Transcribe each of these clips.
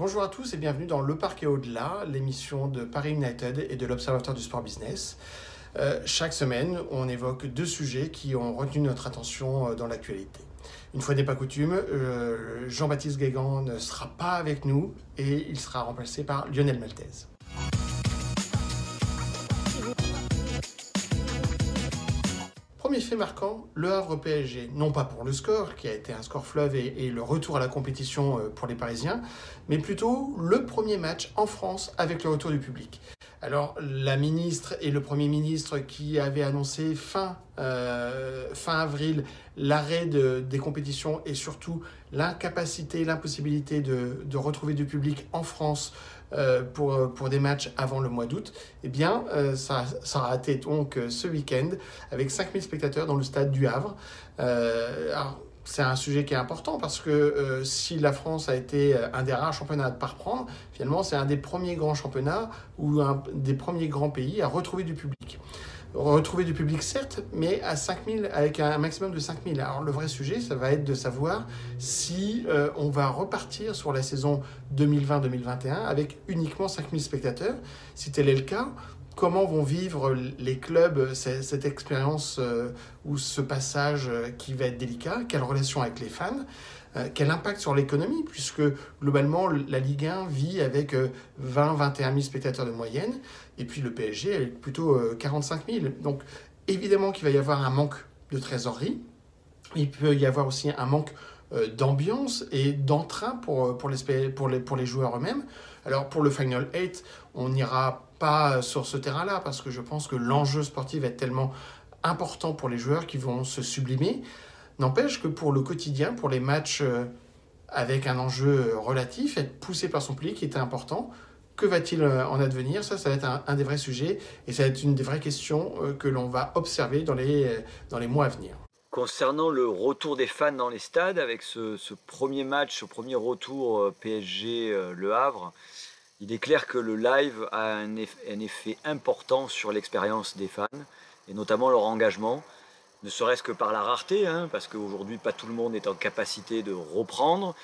Bonjour à tous et bienvenue dans Le Parc et au-delà, l'émission de Paris United et de l'Observatoire du Sport Business. Chaque semaine, on évoque deux sujets qui ont retenu notre attention dans l'actualité. Une fois n'est pas coutume, Jean-Baptiste Guégan ne sera pas avec nous et il sera remplacé par Lionel Maltez. Premier fait marquant, Le Havre PSG, non pas pour le score, qui a été un score fleuve et le retour à la compétition pour les Parisiens, mais plutôt le premier match en France avec le retour du public. Alors, la ministre et le Premier ministre qui avaient annoncé fin avril l'arrêt des compétitions et surtout l'incapacité, l'impossibilité de retrouver du public en France pour des matchs avant le mois d'août, eh bien, ça a raté donc ce week-end avec 5000 spectateurs dans le stade du Havre. Alors, c'est un sujet qui est important parce que si la France a été un des rares championnats à ne pas reprendre, finalement c'est un des premiers grands championnats ou un des premiers grands pays à retrouver du public. Retrouver du public certes, mais à 5000, avec un maximum de 5000. Alors le vrai sujet, ça va être de savoir si on va repartir sur la saison 2020-2021 avec uniquement 5000 spectateurs. Si tel est le cas, comment vont vivre les clubs cette expérience ou ce passage qui va être délicat? Quelle relation avec les fans? Quel impact sur l'économie? Puisque globalement, la Ligue 1 vit avec 20-21 000 spectateurs de moyenne, et puis le PSG avec plutôt 45 000. Donc évidemment qu'il va y avoir un manque de trésorerie. Il peut y avoir aussi un manque d'ambiance et d'entrain pour les joueurs eux-mêmes. Alors pour le Final 8, on n'ira pas sur ce terrain-là parce que je pense que l'enjeu sportif va être tellement important pour les joueurs qui vont se sublimer. N'empêche que pour le quotidien, pour les matchs avec un enjeu relatif, être poussé par son public est important. Que va-t-il en advenir? Ça va être un des vrais sujets et ça va être une des vraies questions que l'on va observer dans les mois à venir. Concernant le retour des fans dans les stades, avec ce premier match, ce premier retour PSG-Le Havre, il est clair que le live a un effet important sur l'expérience des fans, et notamment leur engagement, ne serait-ce que par la rareté, parce qu'aujourd'hui pas tout le monde est en capacité de reprendre,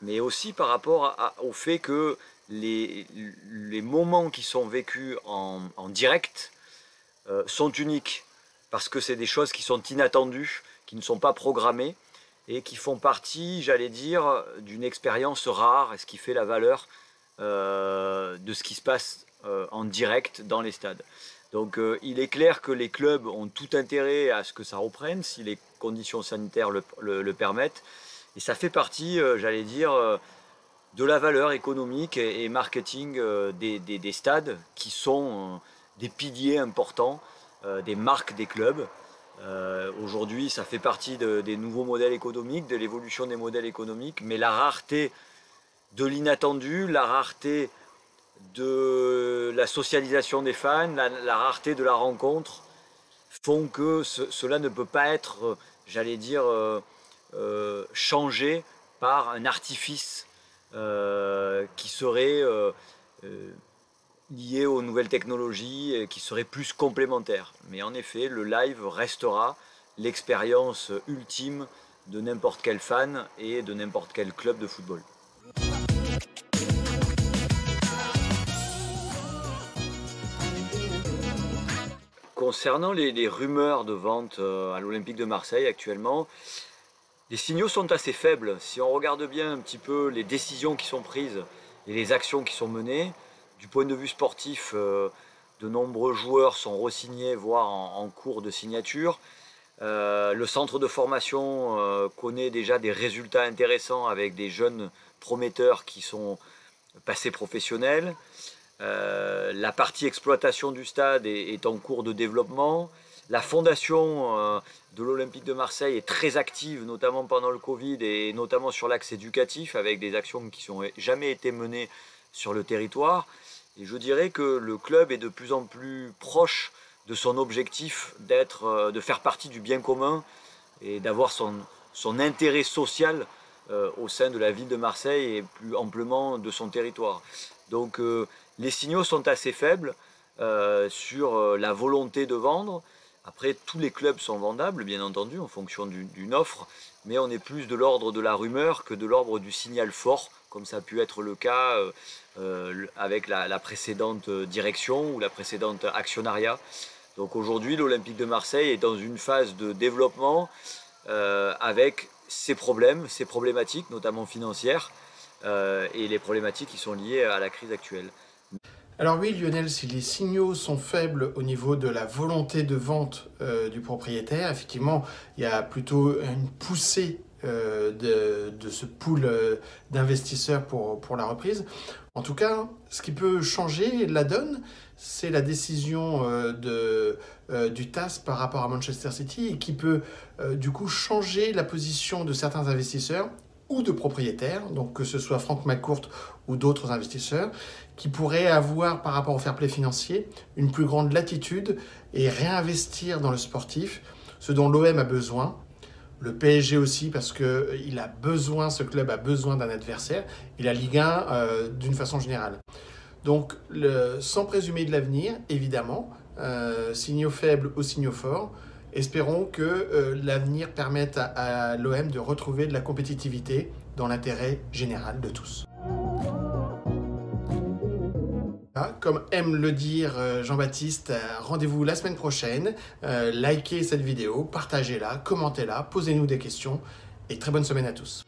mais aussi par rapport au fait que les moments qui sont vécus en direct sont uniques, parce que c'est des choses qui sont inattendues, qui ne sont pas programmées, et qui font partie, j'allais dire, d'une expérience rare, et ce qui fait la valeur de ce qui se passe en direct dans les stades. Donc il est clair que les clubs ont tout intérêt à ce que ça reprenne, si les conditions sanitaires le permettent, et ça fait partie, j'allais dire, de la valeur économique et marketing des stades, qui sont des piliers importants des marques des clubs. Aujourd'hui, ça fait partie des nouveaux modèles économiques, de l'évolution des modèles économiques, mais la rareté de l'inattendu, la rareté de la socialisation des fans, la rareté de la rencontre, font que cela ne peut pas être, j'allais dire, changé par un artifice qui serait lié aux nouvelles technologies et qui serait plus complémentaire. Mais en effet, le live restera l'expérience ultime de n'importe quel fan et de n'importe quel club de football. Concernant les rumeurs de vente à l'Olympique de Marseille actuellement, les signaux sont assez faibles. Si on regarde bien un petit peu les décisions qui sont prises et les actions qui sont menées, du point de vue sportif, de nombreux joueurs sont re-signés, voire en cours de signature. Le centre de formation connaît déjà des résultats intéressants avec des jeunes prometteurs qui sont passés professionnels. La partie exploitation du stade est en cours de développement. La fondation de l'Olympique de Marseille est très active, notamment pendant le Covid et notamment sur l'axe éducatif, avec des actions qui n'ont jamais été menées sur le territoire. Et je dirais que le club est de plus en plus proche de son objectif de faire partie du bien commun et d'avoir son intérêt social au sein de la ville de Marseille et plus amplement de son territoire. Donc les signaux sont assez faibles sur la volonté de vendre. Après, tous les clubs sont vendables, bien entendu, en fonction d'une offre, mais on est plus de l'ordre de la rumeur que de l'ordre du signal fort comme ça a pu être le cas avec la précédente direction ou la précédente actionnariat. Donc aujourd'hui, l'Olympique de Marseille est dans une phase de développement avec ses problèmes, ses problématiques, notamment financières, et les problématiques qui sont liées à la crise actuelle. Alors oui, Lionel, si les signaux sont faibles au niveau de la volonté de vente du propriétaire, effectivement, il y a plutôt une poussée de ce pool d'investisseurs pour la reprise. En tout cas, ce qui peut changer la donne, c'est la décision du TAS par rapport à Manchester City et qui peut du coup changer la position de certains investisseurs ou de propriétaires, donc que ce soit Frank McCourt ou d'autres investisseurs, qui pourraient avoir par rapport au fair play financier une plus grande latitude et réinvestir dans le sportif, ce dont l'OM a besoin. Le PSG aussi, parce que ce club a besoin d'un adversaire, et la Ligue 1 d'une façon générale. Donc, sans présumer de l'avenir, évidemment, signaux faibles ou signaux forts, espérons que l'avenir permette à l'OM de retrouver de la compétitivité dans l'intérêt général de tous. Comme aime le dire Jean-Baptiste, rendez-vous la semaine prochaine. Likez cette vidéo, partagez-la, commentez-la, posez-nous des questions et très bonne semaine à tous.